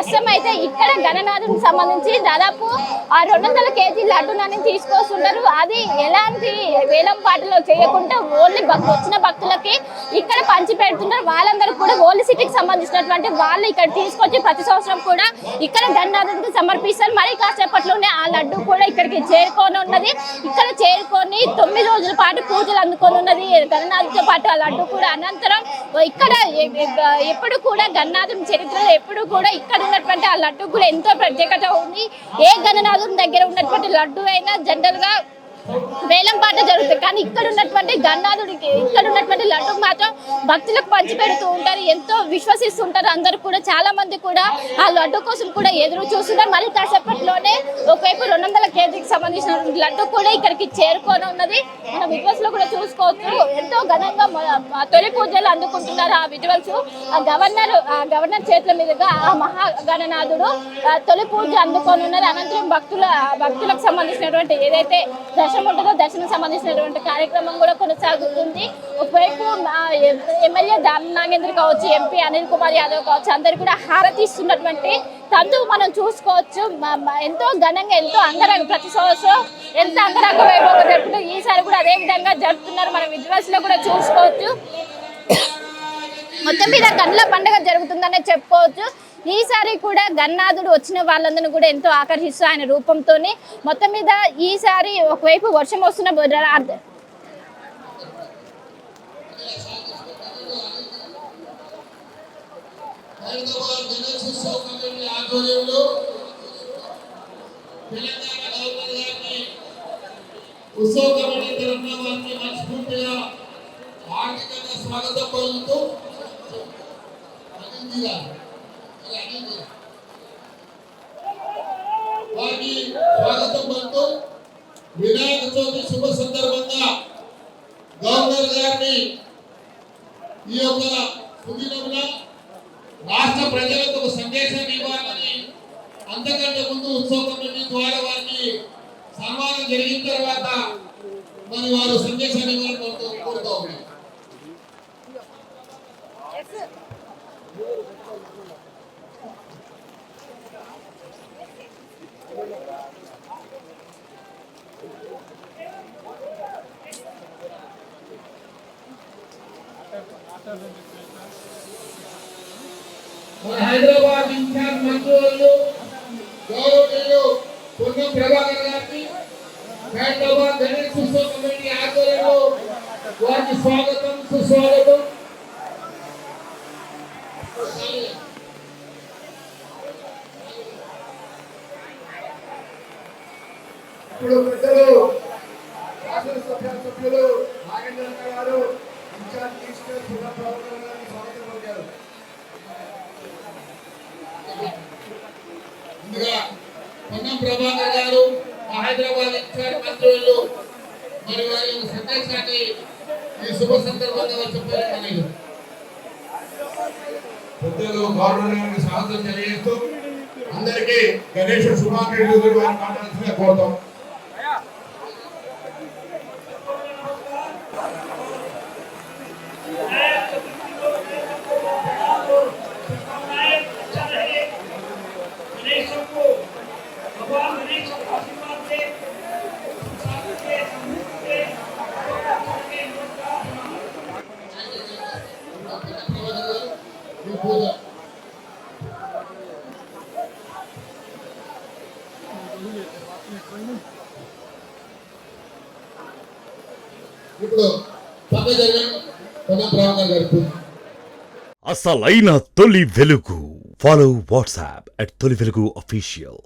ప్రస్తుతం అయితే ఇక్కడ గణనాథునికి సంబంధించి దాదాపు 200 కేజీ లడ్డూనని తీసుకొస్తుంటారు. అది ఎలాంటి వేలం పాటలో చేయకుండా ఓన్లీ వచ్చిన భక్తులకి ఇక్కడ పంచి పెడుతుంటారు. వాళ్ళందరూ కూడా ఓల్డ్ సిటీకి సంబంధించినటువంటి వాళ్ళు ఇక్కడ తీసుకొచ్చి ప్రతి సంవత్సరం కూడా ఇక్కడ గణనాథునికి సమర్పిస్తారు. మరి కాసేపట్లోనే ఆ లడ్డు కూడా ఇక్కడికి చేరుకొని ఉన్నది. ఇక్కడ చేరుకొని 9 రోజుల పాటు పూజలు అందుకొని ఉన్నది గణనాథుతో పాటు ఆ లడ్డు కూడా. అనంతరం ఇక్కడ ఎప్పుడు కూడా గణనాథుని చరిత్రలో ఎప్పుడు కూడా ఇక్కడ ఉన్నటువంటి ఆ లడ్డు కూడా ఎంతో ప్రత్యేకత ఉంది. ఏ గణనాథుని దగ్గర ఉన్నటువంటి లడ్డు అయినా జనరల్ గా వేలం పాట జరుగుతుంది. కానీ ఇక్కడ ఉన్నటువంటి గణనాథుడికి ఇక్కడ ఉన్నటువంటి లడ్డు మాత్రం భక్తులకు పంచి పెడుతూ ఉంటారు. ఎంతో విశ్వసిస్తుంటారు అందరూ కూడా. చాలా మంది కూడా ఆ లడ్డు కోసం కూడా ఎదురు చూస్తున్నారు. మరి కాసేపట్లోనే ఒకవైపు 200 కేజీకి సంబంధించిన లడ్డు కూడా ఇక్కడికి చేరుకొని ఉన్నది. మన విజువల్స్ లో కూడా చూసుకోవచ్చు. ఎంతో ఘనంగా తొలి పూజలు అందుకుంటున్నారు ఆ విజువల్స్. ఆ గవర్నర్ చేతుల మీదుగా ఆ మహాగణనాథుడు తొలి పూజ అందుకొని ఉన్నది. అనంతరం భక్తులకు సంబంధించినటువంటి ఏదైతే దర్శనం సంబంధించినటువంటి కార్యక్రమం కూడా కొనసాగుతుంది. ఒకవైపు ఎమ్మెల్యే దానం నాగేంద్ర కావచ్చు, ఎంపీ అనిల్ కుమార్ యాదవ్ కావచ్చు, అందరు కూడా హారతిస్తున్నటువంటి తంతు మనం చూసుకోవచ్చు. ఎంతో ఘనంగా ఎంతో అంగరంగ ప్రతి సంవత్సరం ఎంత అంగరంగ వైభవంగా జరుపుకుంటారు. ఈసారి కూడా అదే విధంగా జరుపుతున్నారు. మనం విజువల్స్ లో కూడా చూసుకోవచ్చు. మొత్తం మీద కన్నుల పండుగ జరుగుతుందనే చెప్పుకోవచ్చు. ఈసారి కూడా గణనాథుడు వచ్చిన వాళ్ళందరినీ కూడా ఎంతో ఆకర్షిస్తూ ఆయన రూపంతో మొత్తం మీద ఈసారి ఒకవైపు వర్షం వస్తున్న స్వాగతం పలుకుతూ వారికి స్వాగతం పలుకుతూ వినాయక చవితి శుభ సందర్భంగా గవర్నర్ గారిని ఈ యొక్క సుదినంలో రాష్ట్ర ప్రజలకు ఒక సందేశాన్ని ఇవ్వాలని, అంతకంటే ముందు ఉత్సవ కమిటీ ద్వారా వారికి సన్మానం జరిగిన తర్వాత మరి వారు సందేశాన్ని ఇవ్వాలని కోరుతూ ఉన్నారు. హైదరాబాద్ ఇన్ఛార్జ్ మంత్రులు గౌరవనీయులు పొన్నం ప్రభాకర్ గారికి హైదరాబాద్ గణేష్ ఉత్సవ కమిటీ ఆధ్వర్యంలో వారికి స్వాగతం సుస్వాగతం. ఇప్పుడు పెద్దలు శాసనసభ్యులు నాగేంద్ర గారు ఇన్ఛార్జ్ మినిస్టర్ పొన్నం ప్రభాకర్ గారిని స్వాగతం పలికారు. ముందుగా పొన్నం ప్రభాకర్ గారు హైదరాబాద్ ఇన్ఛార్జ్ మంత్రులు మరి వారి సందేశాన్ని ఈ శుభ సందర్భంగా చెప్పారు. పెద్దలు గవర్నర్ గారికి స్వాగతం తెలియజేస్తూ అందరికీ గణేష్ శుభాకాంక్షలు మాట్లాడాల్సిందిగా కోరుతాం. ఇప్పుడు అసలైన తొలి వెలుగు. ఫాలో వాట్సాప్ @తొలి వెలుగు official.